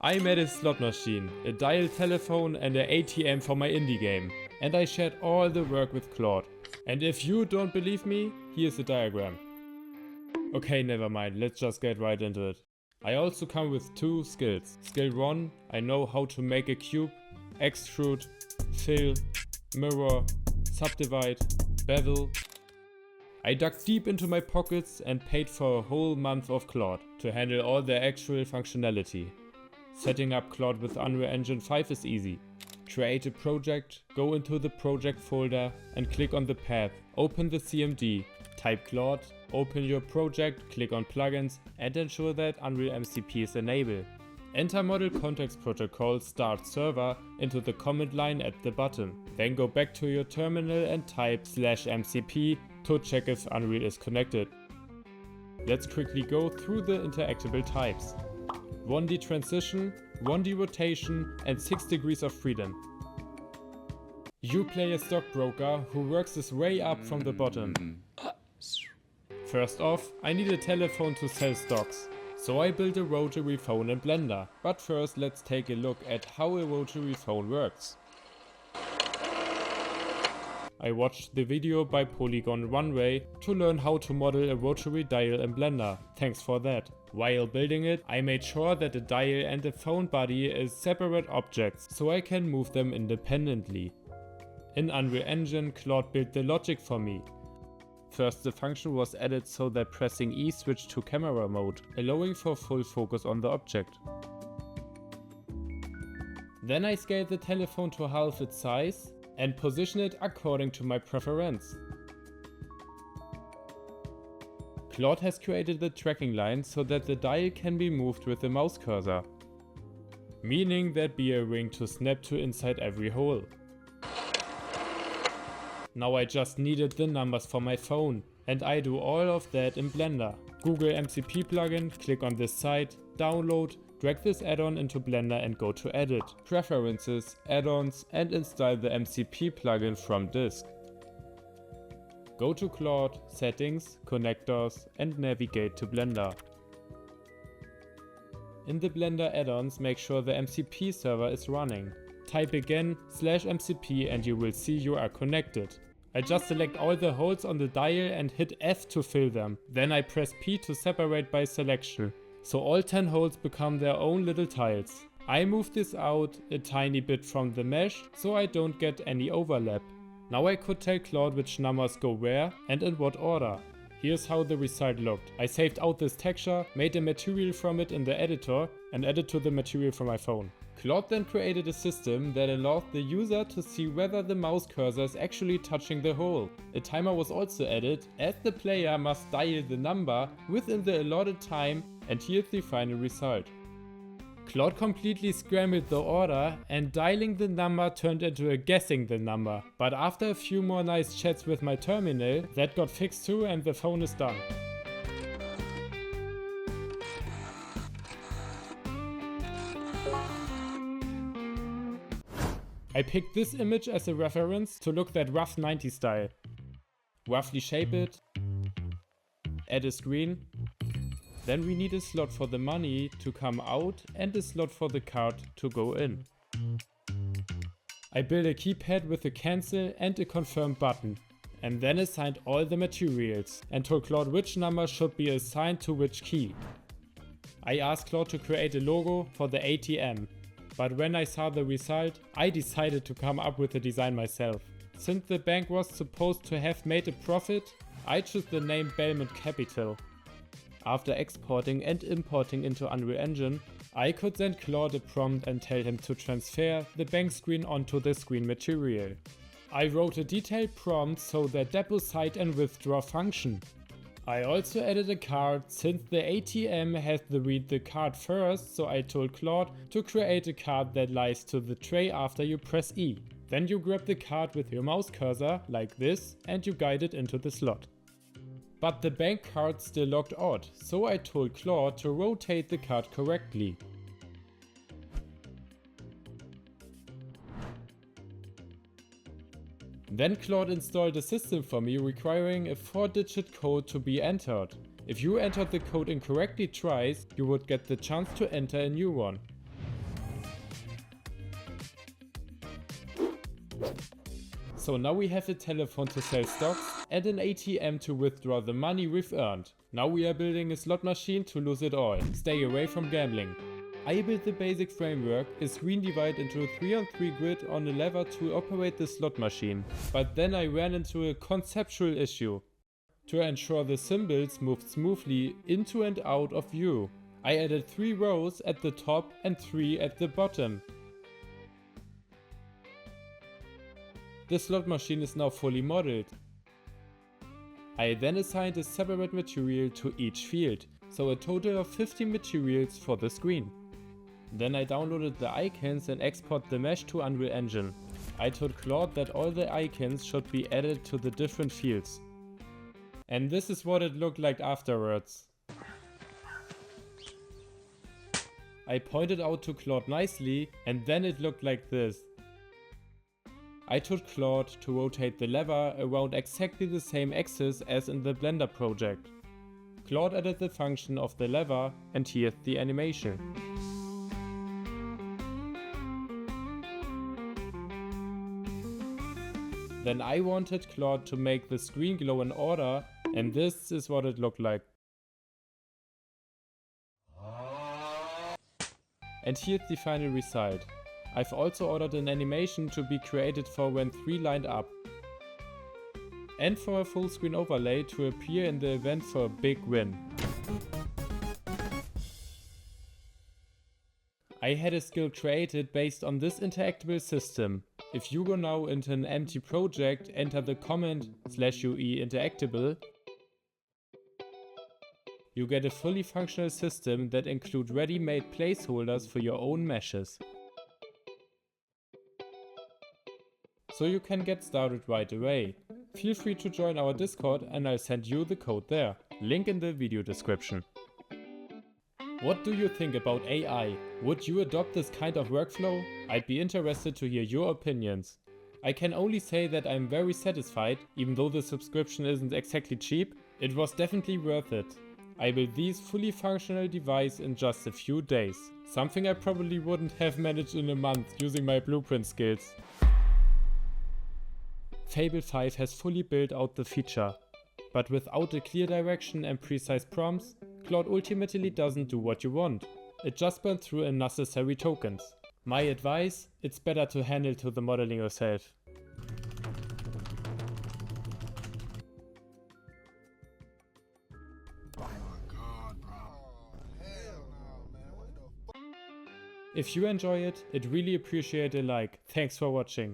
I made a slot machine, a dial telephone and an ATM for my indie game. And I shared all the work with Claude. And if you don't believe me, here's the diagram. Okay, never mind, let's just get right into it. I also come with 2 skills. Skill 1, I know how to make a cube, extrude, fill, mirror, subdivide, bevel. I dug deep into my pockets and paid for a whole month of Claude to handle all the actual functionality. Setting up Claude with Unreal Engine 5 is easy. Create a project, go into the project folder and click on the path, open the CMD, type Claude, open your project, click on plugins and ensure that Unreal MCP is enabled. Enter model context protocol start server into the command line at the bottom. Then go back to your terminal and type /mcp to check if Unreal is connected. Let's quickly go through the interactable types. 1D transition, 1D rotation and 6 degrees of freedom. You play a stockbroker who works his way up from the bottom. First off, I need a telephone to sell stocks. So I built a rotary phone in Blender. But first let's take a look at how a rotary phone works. I watched the video by Polygon Runway to learn how to model a rotary dial in Blender. Thanks for that. While building it, I made sure that the dial and the phone body is separate objects so I can move them independently. In Unreal Engine, Claude built the logic for me. First, the function was added so that pressing E switched to camera mode, allowing for full focus on the object. Then I scaled the telephone to half its size and position it according to my preference. Claude has created the tracking line so that the dial can be moved with the mouse cursor, meaning there'd be a ring to snap to inside every hole. Now I just needed the numbers for my phone, and I do all of that in Blender. Google MCP plugin, click on this site, download, drag this add-on into Blender and go to Edit, Preferences, Add-ons and install the MCP plugin from disk. Go to Claude, Settings, Connectors and navigate to Blender. In the Blender add-ons, make sure the MCP server is running. Type again /mcp and you will see you are connected. I just select all the holes on the dial and hit F to fill them. Then I press P to separate by selection. So all 10 holes become their own little tiles. I move this out a tiny bit from the mesh so I don't get any overlap. Now I could tell Claude which numbers go where and in what order. Here's how the result looked. I saved out this texture, made a material from it in the editor and added to the material from my phone. Claude then created a system that allowed the user to see whether the mouse cursor is actually touching the hole. A timer was also added, as the player must dial the number within the allotted time, and here's the final result. Claude completely scrambled the order and dialing the number turned into a guessing the number. But after a few more nice chats with my terminal, that got fixed too and the phone is done. I picked this image as a reference to look that rough 90s style. Roughly shape it, add a screen. Then we need a slot for the money to come out and a slot for the card to go in. I built a keypad with a cancel and a confirm button, and then assigned all the materials and told Claude which number should be assigned to which key. I asked Claude to create a logo for the ATM, but when I saw the result, I decided to come up with the design myself. Since the bank was supposed to have made a profit, I chose the name Belmont Capital. After exporting and importing into Unreal Engine, I could send Claude a prompt and tell him to transfer the bank screen onto the screen material. I wrote a detailed prompt so that deposit and withdraw function. I also added a card since the ATM has to read the card first, so I told Claude to create a card that lies to the tray after you press E. Then you grab the card with your mouse cursor, like this, and you guide it into the slot. But the bank card still looked odd, so I told Claude to rotate the card correctly. Then Claude installed a system for me requiring a 4-digit code to be entered. If you entered the code incorrectly twice, you would get the chance to enter a new one. So now we have a telephone to sell stocks and an ATM to withdraw the money we've earned. Now we are building a slot machine to lose it all. Stay away from gambling. I built the basic framework, a screen divided into a 3-on-3 grid on a lever to operate the slot machine. But then I ran into a conceptual issue. To ensure the symbols moved smoothly into and out of view, I added 3 rows at the top and 3 at the bottom. The slot machine is now fully modeled. I then assigned a separate material to each field, so a total of 50 materials for the screen. Then I downloaded the icons and export the mesh to Unreal Engine. I told Claude that all the icons should be added to the different fields. And this is what it looked like afterwards. I pointed out to Claude nicely and then it looked like this. I told Claude to rotate the lever around exactly the same axis as in the Blender project. Claude added the function of the lever and here's the animation. Then I wanted Claude to make the screen glow in order and this is what it looked like. And here's the final result. I've also ordered an animation to be created for when 3 lined up. And for a full screen overlay to appear in the event for a big win. I had a skill created based on this interactable system. If you go now into an empty project, enter the command /UE interactable, you get a fully functional system that includes ready-made placeholders for your own meshes. So you can get started right away. Feel free to join our Discord and I'll send you the code there. Link in the video description. What do you think about AI? Would you adopt this kind of workflow? I'd be interested to hear your opinions. I can only say that I'm very satisfied, even though the subscription isn't exactly cheap, it was definitely worth it. I built these fully functional device in just a few days. Something I probably wouldn't have managed in a month using my blueprint skills. Fable 5 has fully built out the feature. But without a clear direction and precise prompts, Claude ultimately doesn't do what you want. It just burns through unnecessary tokens. My advice, it's better to handle to the modeling yourself. If you enjoy it, I'd really appreciate a like. Thanks for watching.